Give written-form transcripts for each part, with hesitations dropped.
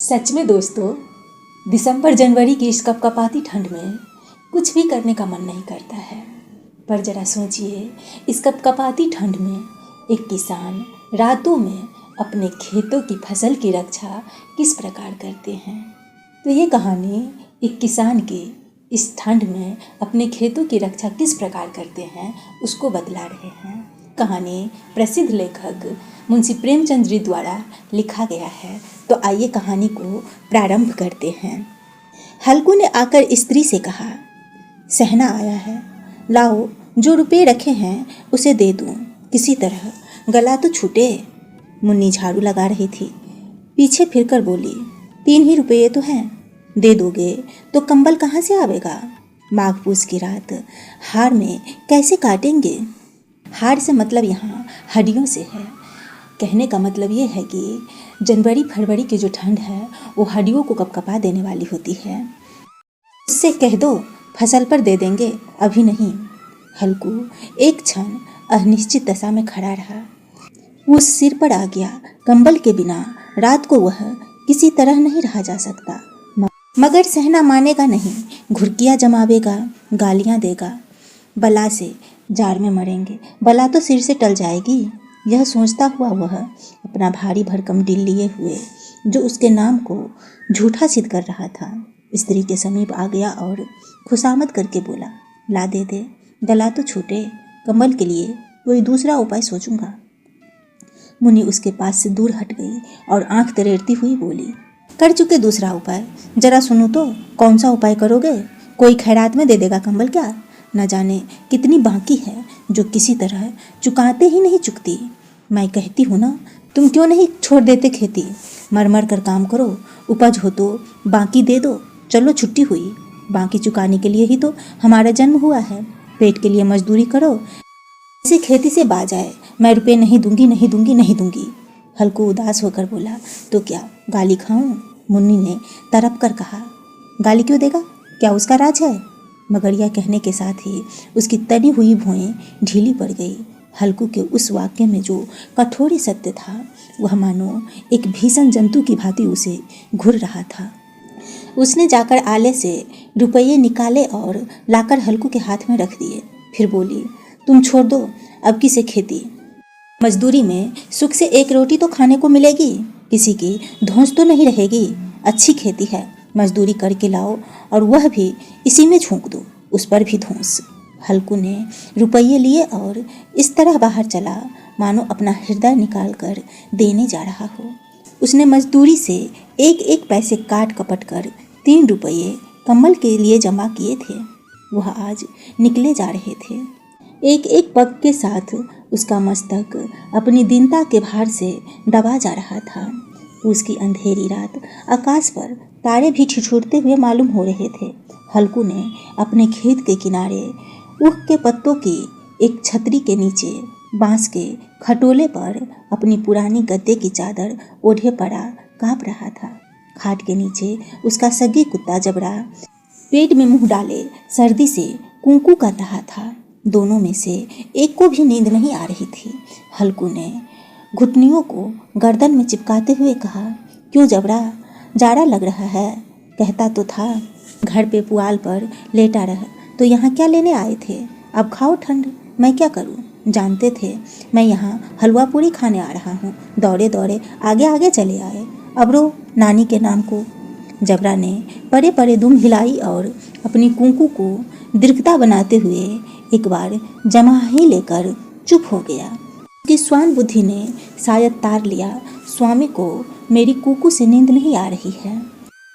सच में दोस्तों, दिसंबर जनवरी की इस कपकपाती ठंड में कुछ भी करने का मन नहीं करता है। पर जरा सोचिए, इस कपकपाती ठंड में एक किसान रातों में अपने खेतों की फसल की रक्षा किस प्रकार करते हैं। तो ये कहानी एक किसान के इस ठंड में अपने खेतों की रक्षा किस प्रकार करते हैं उसको बतला रहे हैं। कहानी प्रसिद्ध लेखक मुंशी प्रेमचंद जी द्वारा लिखा गया है। तो आइए कहानी को प्रारंभ करते हैं। हल्कू ने आकर स्त्री से कहा, सहना आया है, लाओ जो रुपए रखे हैं उसे दे दूं, किसी तरह गला तो छूटे। मुन्नी झाड़ू लगा रही थी, पीछे फिरकर बोली, 3 ही रुपये तो हैं, दे दोगे तो कंबल कहाँ से आवेगा। माघ पूस की रात हाड़ में कैसे काटेंगे। हाड़ से मतलब यहाँ हड्डियों से है। कहने का मतलब ये है कि जनवरी फरवरी की जो ठंड है वो हड्डियों को कपकपा देने वाली होती है। उससे कह दो फसल पर दे देंगे, अभी नहीं। हल्कू एक क्षण अनिश्चित दशा में खड़ा रहा। वो सिर पर आ गया, कंबल के बिना रात को वह किसी तरह नहीं रहा जा सकता। मगर सहना मानेगा नहीं, घुड़कियाँ जमावेगा, गालियाँ देगा। बला से जाड़ में मरेंगे, बला तो सिर से टल जाएगी। यह सोचता हुआ वह अपना भारी भरकम डील लिए हुए जो उसके नाम को झूठा सिद्ध कर रहा था स्त्री के समीप आ गया और खुशामद करके बोला, ला दे दे, गला तो छूटे, कंबल के लिए कोई दूसरा उपाय सोचूंगा। मुन्नी उसके पास से दूर हट गई और आंख तरेड़ती हुई बोली, कर चुके दूसरा उपाय, जरा सुनो तो, कौन सा उपाय करोगे। कोई खैरात में दे देगा कंबल क्या। न जाने कितनी बाकी है जो किसी तरह चुकाते ही नहीं चुकती। मैं कहती हूँ ना, तुम क्यों नहीं छोड़ देते खेती, मर मर कर काम करो, उपज हो तो बाकी दे दो। चलो छुट्टी हुई, बाकी चुकाने के लिए ही तो हमारा जन्म हुआ है। पेट के लिए मजदूरी करो, इसे खेती से बाज आए। मैं रुपये नहीं दूंगी, नहीं दूंगी, नहीं दूंगी। हल्कू उदास होकर बोला, तो क्या गाली खाऊं। मुन्नी ने तड़प कर कहा, गाली क्यों देगा, क्या उसका राज है। मगर यह कहने के साथ ही उसकी तनी हुई भौएं ढीली पड़ गई। हल्कू के उस वाक्य में जो कठोर सत्य था वह मानो एक भीषण जंतु की भांति उसे घुर रहा था। उसने जाकर आले से रुपये निकाले और लाकर हल्कू के हाथ में रख दिए। फिर बोली, तुम छोड़ दो अब किसे खेती, मजदूरी में सुख से एक रोटी तो खाने को मिलेगी, किसी की धौंस तो नहीं रहेगी। अच्छी खेती है, मजदूरी करके लाओ और वह भी इसी में झोंक दो, उस पर भी धौंस। हल्कू ने रुपये लिए और इस तरह बाहर चला मानो अपना हृदय निकाल कर देने जा रहा हो। उसने मजदूरी से एक एक पैसे काट कपट कर 3 रुपये कंबल के लिए जमा किए थे। वह आज निकले जा रहे थे। एक एक पग के साथ उसका मस्तक अपनी दीनता के भार से दबा जा रहा था। उसकी अंधेरी रात आकाश पर तारे भी ठिठुरते हुए मालूम हो रहे थे। हल्कू ने अपने खेत के किनारे ऊख के पत्तों की एक छतरी के नीचे बांस के खटोले पर अपनी पुरानी गद्दे की चादर ओढ़े पड़ा काँप रहा था। खाट के नीचे उसका सगी कुत्ता जबरा पेट में मुंह डाले सर्दी से कूकू कर रहा था। दोनों में से एक को भी नींद नहीं आ रही थी। हल्कू ने घुटनियों को गर्दन में चिपकाते हुए कहा, क्यों जबरा, जाड़ा लग रहा है। कहता तो था घर पे पुआल पर लेटा रह, तो यहाँ क्या लेने आए थे। अब खाओ ठंड, मैं क्या करूँ। जानते थे मैं यहाँ हलवा पूरी खाने आ रहा हूँ, दौड़े दौड़े आगे आगे चले आए। अब रो नानी के नाम को। जबरा ने परे परे दुम हिलाई और अपनी कूकू को दीर्घता बनाते हुए एक बार जमा ही लेकर चुप हो गया। कि स्वान बुद्धि ने शायद तार लिया, स्वामी को मेरी कूकू से नींद नहीं आ रही है।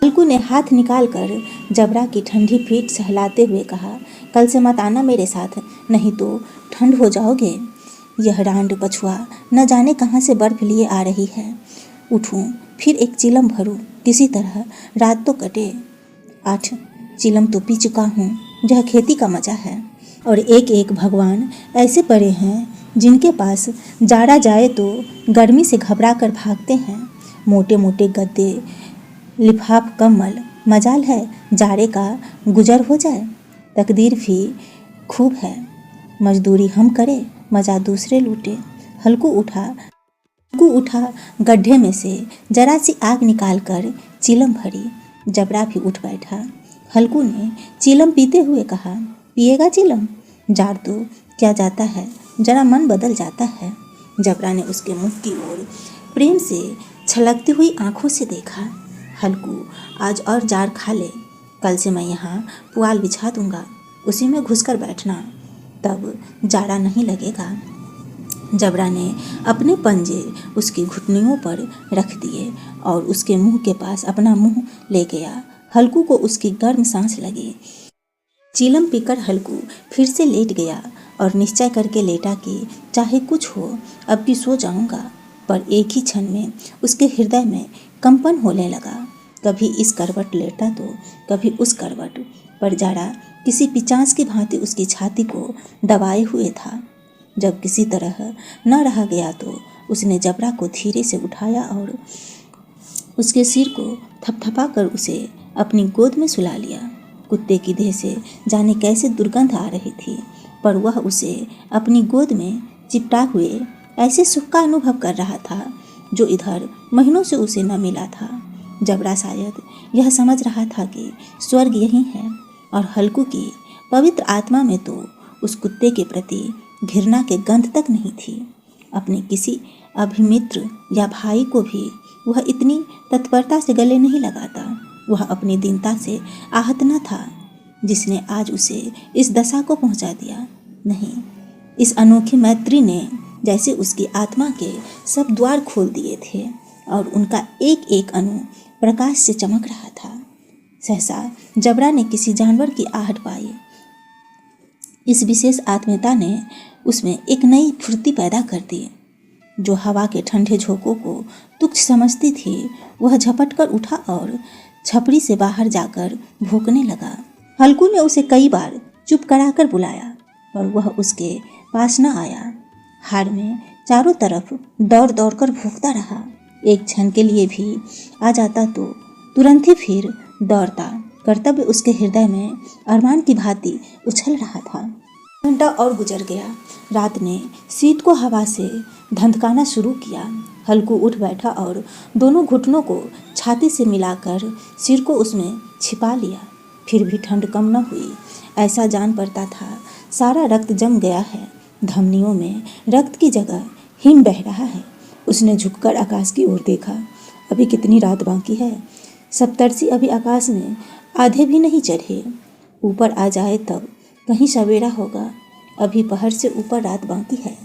हल्कू ने हाथ निकालकर जबरा की ठंडी पीठ सहलाते हुए कहा, कल से मत आना मेरे साथ, नहीं तो ठंड हो जाओगे। यह रांड पछुआ न जाने कहाँ से बर्फ लिए आ रही है। उठूं फिर एक चिलम भरूं, किसी तरह रात तो कटे। 8 चिलम तो पी चुका हूँ, यह खेती का मजा है। और एक एक भगवान ऐसे पड़े हैं जिनके पास जाड़ा जाए तो गर्मी से घबरा कर भागते हैं। मोटे मोटे गद्दे, लिफाफ कम्बल, मजाल है जाड़े का गुजर हो जाए। तकदीर भी खूब है, मजदूरी हम करें, मज़ा दूसरे लूटे। हल्कू उठा गड्ढे में से जरा सी आग निकालकर चीलम भरी। जबरा भी उठ बैठा। हल्कू ने चीलम पीते हुए कहा, पिएगा चीलम? जार तो क्या जाता है, जरा मन बदल जाता है। जबरा ने उसके मुख की ओर प्रेम से छलकती हुई आंखों से देखा। हल्कू, आज और जार खा ले, कल से मैं यहाँ पुआल बिछा दूंगा, उसी में घुसकर बैठना, तब जाड़ा नहीं लगेगा। जबरा ने अपने पंजे उसकी घुटनियों पर रख दिए और उसके मुंह के पास अपना मुंह ले गया। हल्कू को उसकी गर्म सांस लगी। चीलम पीकर हल्कू फिर से लेट गया और निश्चय करके लेटा कि चाहे कुछ हो, अब भी सो जाऊंगा। पर एक ही क्षण में उसके हृदय में कंपन होने लगा। कभी इस करवट लेटा तो कभी उस करवट, पर जाड़ा किसी पिचास की भांति उसकी छाती को दबाए हुए था। जब किसी तरह न रहा गया तो उसने जबरा को धीरे से उठाया और उसके सिर को थपथपा कर उसे अपनी गोद में सुला लिया। कुत्ते की देह से जाने कैसे दुर्गंध आ रही थी, पर वह उसे अपनी गोद में चिपटा हुए ऐसे सुख का अनुभव कर रहा था जो इधर महीनों से उसे न मिला था। जबरा शायद यह समझ रहा था कि स्वर्ग यही है, और हल्कू की पवित्र आत्मा में तो उस कुत्ते के प्रति घृणा के गंध तक नहीं थी। अपने किसी अभिमित्र या भाई को भी वह इतनी तत्परता से गले नहीं लगाता। वह अपनी दीनता से आहत न था जिसने आज उसे इस दशा को पहुंचा दिया। नहीं, इस अनोखी मैत्री ने जैसे उसकी आत्मा के सब द्वार खोल दिए थे और उनका एक एक अणु प्रकाश से चमक रहा था। सहसा जबरा ने किसी जानवर की आहट पाई। इस विशेष आत्मीयता ने उसमें एक नई फुर्ती पैदा कर दी। जो हवा के ठंडे झोंकों को तुच्छ समझती थी, वह झपट कर उठा और छपड़ी से बाहर जाकर भौंकने लगा। हल्कू ने उसे कई बार चुप कराकर बुलाया, पर वह उसके पास न आया। हाड़ में चारों तरफ दौड़ दौड़ कर भौंकता रहा। एक क्षण के लिए भी आ जाता तो तुरंत ही फिर दौड़ता। कर्तव्य उसके हृदय में अरमान की भांति उछल रहा था। घंटा और गुजर गया। रात ने शीत को हवा से धंधकाना शुरू किया। हल्कू उठ बैठा और दोनों घुटनों को छाती से मिलाकर सिर को उसमें छिपा लिया। फिर भी ठंड कम न हुई। ऐसा जान पड़ता था सारा रक्त जम गया है, धमनियों में रक्त की जगह हिम बह रहा है। उसने झुककर आकाश की ओर देखा। अभी कितनी रात बाकी है। सप्तर्षि अभी आकाश में आधे भी नहीं चढ़े। ऊपर आ जाए तब कहीं सवेरा होगा। अभी पहर से ऊपर रात बाकी है।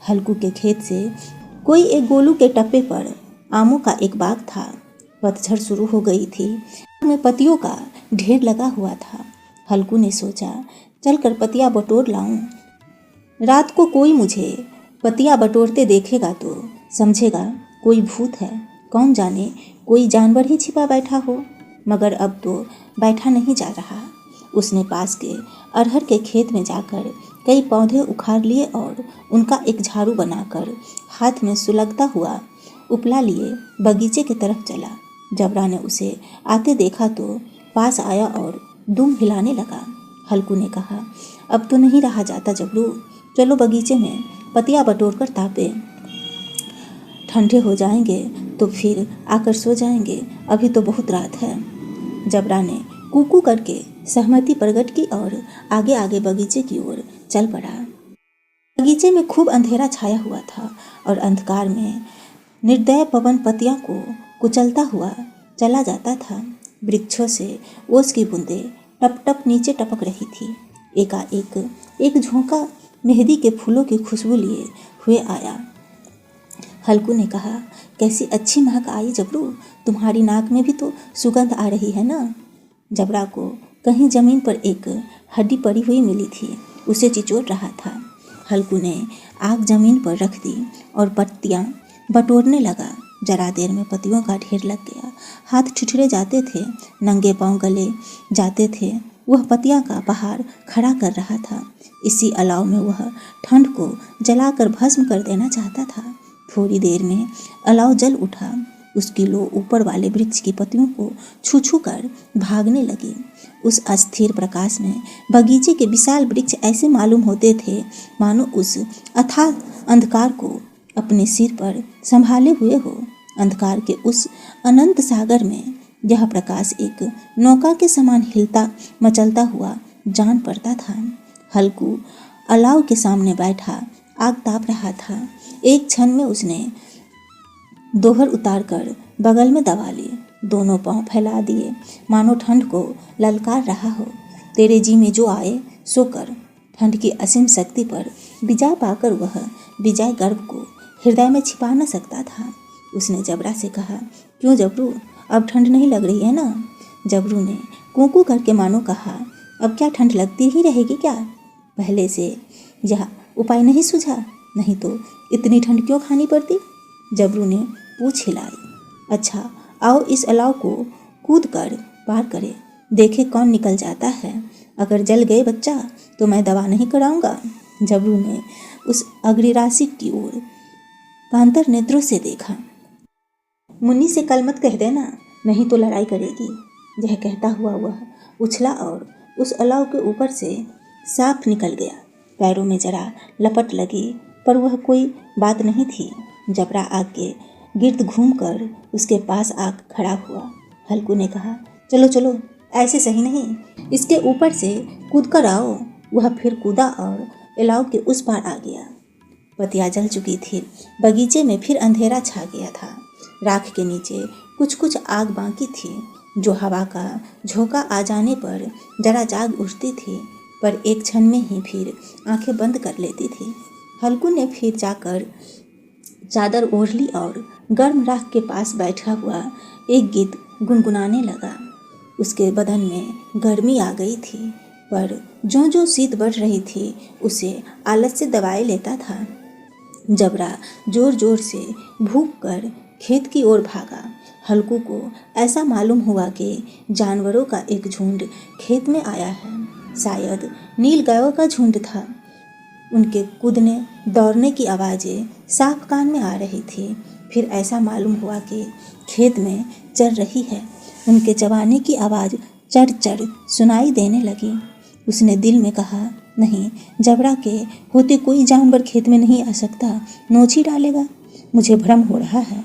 हल्कू के खेत से कोई एक गोलू के टप्पे पर आमों का एक बाग था। पतझड़ शुरू हो गई थी। में पत्तियों का ढेर लगा हुआ था। हल्कू ने सोचा, चलकर पत्तियां बटोर लाऊं। रात को कोई मुझे पत्तियां बटोरते देखेगा तो समझेगा कोई भूत है। कौन जाने कोई जानवर ही छिपा बैठा हो। मगर अब तो बैठा नहीं जा रहा। उसने पास के अरहर के खेत में जाकर कई पौधे उखाड़ लिए और उनका एक झाड़ू बनाकर हाथ में सुलगता हुआ उपला लिए बगीचे की तरफ चला। जबरा ने उसे आते देखा तो पास आया और दुम हिलाने लगा। हल्कू ने कहा, अब तो नहीं रहा जाता जबरू, चलो बगीचे में पत्तियां बटोर कर तापे। ठंडे हो जाएंगे तो फिर आकर सो जाएंगे, अभी तो बहुत रात है। जबरा ने कूकू करके सहमति प्रकट की और आगे आगे बगीचे की ओर चल पड़ा। बगीचे में खूब अंधेरा छाया हुआ था और अंधकार में निर्दय पवन पत्तियों को कुचलता हुआ चला जाता था। वृक्षों से ओस की बूंदें टप टप नीचे टपक रही थी। एकाएक एक झोंका मेहंदी के फूलों की खुशबू लिए हुए आया। हल्कू ने कहा, कैसी अच्छी महक आई जबरू, तुम्हारी नाक में भी तो सुगंध आ रही है ना। जबरा को कहीं जमीन पर एक हड्डी पड़ी हुई मिली थी, उसे चिचोड़ रहा था। हल्कू ने आग जमीन पर रख दी और पत्तियां बटोरने लगा। जरा देर में पत्तियों का ढेर लग गया। हाथ ठिठुरे जाते थे, नंगे पांव गले जाते थे। वह पत्तियां का पहाड़ खड़ा कर रहा था। इसी अलाव में वह ठंड को जलाकर भस्म कर देना चाहता था। थोड़ी देर में अलाव जल उठा। उसकी लो ऊपर वाले वृक्ष की पत्तियों को छू छू कर भागने लगी। उस अस्थिर प्रकाश में बगीचे के विशाल वृक्ष ऐसे मालूम होते थे मानो उस अथाह अंधकार को अपने सिर पर संभाले हुए हो। अंधकार के उस अनंत सागर में यह प्रकाश एक नौका के समान हिलता मचलता हुआ जान पड़ता था। हल्कू अलाव के सामने बैठा आग ताप रहा था। एक क्षण में उसने दोहर उतार कर बगल में दबा लिए, दोनों पांव फैला दिए, मानो ठंड को ललकार रहा हो। तेरे जी में जो आए सो कर। ठंड की असीम शक्ति पर विजय पाकर वह विजय गर्व को हृदय में छिपा न सकता था। उसने जबरा से कहा, क्यों जबरू, अब ठंड नहीं लग रही है ना? जबरू ने कूकू करके मानो कहा, अब क्या ठंड लगती ही रहेगी क्या? पहले से यह उपाय नहीं सूझा, नहीं तो इतनी ठंड क्यों खानी पड़ती? जबरू ने पूछ हिलाई। अच्छा आओ इस अलाव को कूद कर पार करें, देखे कौन निकल जाता है। अगर जल गए बच्चा तो मैं दवा नहीं कराऊंगा। जबरू ने उस अग्निराशि की ओर कांतर नेत्रों से देखा। मुन्नी से कल मत कह देना, नहीं तो लड़ाई करेगी। यह कहता हुआ वह उछला और उस अलाव के ऊपर से साफ निकल गया। पैरों में जरा लपट लगी, पर वह कोई बात नहीं थी। जबरा आग के गिर्द घूमकर उसके पास आग खड़ा हुआ। हल्कू ने कहा, चलो चलो, ऐसे सही नहीं, इसके ऊपर से कूद कर आओ। वह फिर कूदा और अलाव के उस पार आ गया। पतिया जल चुकी थी। बगीचे में फिर अंधेरा छा गया था। राख के नीचे कुछ कुछ आग बाकी थी, जो हवा का झोंका आ जाने पर जरा जाग उठती थी, पर एक क्षण में ही फिर आंखें बंद कर लेती थी। हल्कू ने फिर जाकर चादर ओढ़ ली और गर्म राख के पास बैठा हुआ एक गीत गुनगुनाने लगा। उसके बदन में गर्मी आ गई थी, पर जो जो शीत बढ़ रही थी उसे आलस से दबाए लेता था। जबरा जोर जोर से भूख कर खेत की ओर भागा। हल्कू को ऐसा मालूम हुआ कि जानवरों का एक झुंड खेत में आया है। शायद नील गायों का झुंड था। उनके कूदने दौड़ने की आवाज़ें साफ कान में आ रही थी। फिर ऐसा मालूम हुआ कि खेत में चर रही है। उनके चबाने की आवाज़ चढ़ चढ़ सुनाई देने लगी। उसने दिल में कहा, नहीं, जबरा के होते कोई जानवर खेत में नहीं आ सकता, नोच ही डालेगा। मुझे भ्रम हो रहा है।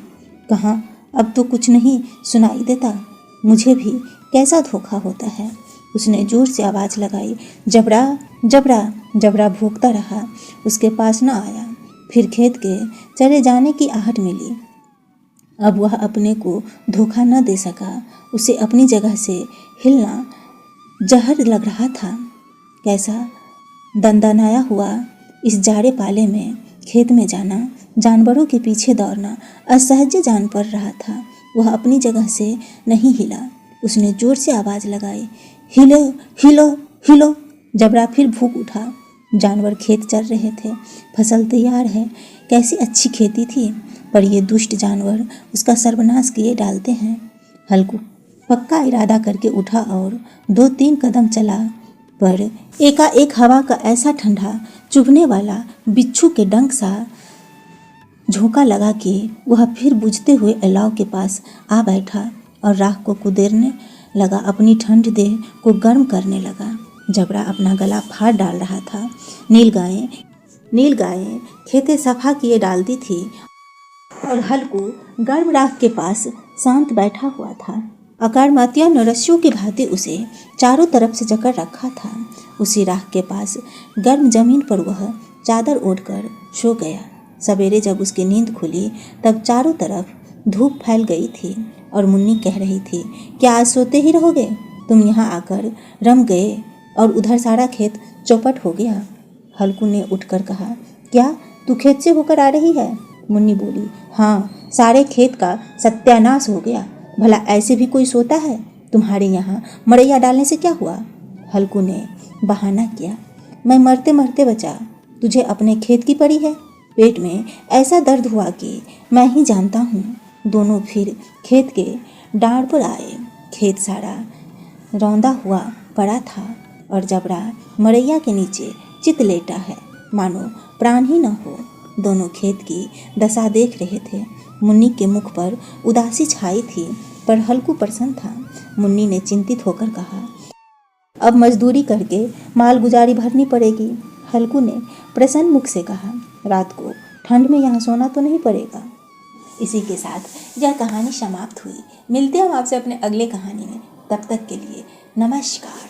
कहाँ, अब तो कुछ नहीं सुनाई देता। मुझे भी कैसा धोखा होता है। उसने जोर से आवाज़ लगाई, जबरा जबरा। जबरा भूखता रहा, उसके पास न आया। फिर खेत के चले जाने की आहट मिली। अब वह अपने को धोखा न दे सका। उसे अपनी जगह से हिलना जहर लग रहा था। कैसा दंदनाया हुआ इस जाड़े पाले में खेत में जाना, जानवरों के पीछे दौड़ना असहज जान पड़ रहा था। वह अपनी जगह से नहीं हिला। उसने जोर से आवाज़ लगाई, हिलो हिलो हिलो। जबरा फिर भूख उठा। जानवर खेत चर रहे थे, फसल तैयार है, कैसी अच्छी खेती थी, पर ये दुष्ट जानवर उसका सर्वनाश किए डालते हैं। हल्कू पक्का इरादा करके उठा और 2-3 कदम चला, पर एकाएक हवा का ऐसा ठंडा चुभने वाला बिच्छू के डंक सा झोंका लगा कि वह फिर बुझते हुए अलाव के पास आ बैठा और राख को कुदेरने लगा, अपनी ठंड देह को गर्म करने लगा। जबरा अपना गला फाड़ डाल रहा था। नील गायें खेतें सफा किए डालती थी और हल्कू गर्म राख के पास शांत बैठा हुआ था। अकारमातिया नरस्यों की भांति उसे चारों तरफ से जकड़ रखा था। उसी राख के पास गर्म जमीन पर वह चादर ओढ़कर सो गया। सवेरे जब उसकी नींद खुली तब चारों तरफ धूप फैल गई थी और मुन्नी कह रही थी, क्या आज सोते ही रहोगे? तुम यहाँ आकर रम गए और उधर सारा खेत चौपट हो गया। हल्कू ने उठकर कहा, क्या तू खेत से होकर आ रही है? मुन्नी बोली, हाँ, सारे खेत का सत्यानाश हो गया। भला ऐसे भी कोई सोता है? तुम्हारे यहाँ मड़ैया डालने से क्या हुआ? हल्कू ने बहाना किया, मैं मरते मरते बचा, तुझे अपने खेत की पड़ी है। पेट में ऐसा दर्द हुआ कि मैं ही जानता हूँ। दोनों फिर खेत के डाँड़ पर आए। खेत सारा रौंदा हुआ पड़ा था और जबरा मड़ैया के नीचे चित लेटा है, मानो प्राण ही न हो। दोनों खेत की दशा देख रहे थे। मुन्नी के मुख पर उदासी छाई थी, पर हल्कू प्रसन्न था। मुन्नी ने चिंतित होकर कहा, अब मजदूरी करके माल गुजारी भरनी पड़ेगी। हल्कू ने प्रसन्न मुख से कहा, रात को ठंड में यहाँ सोना तो नहीं पड़ेगा। इसी के साथ यह कहानी समाप्त हुई। मिलते हैं हम आपसे अपने अगले कहानी में। तब तक के लिए नमस्कार।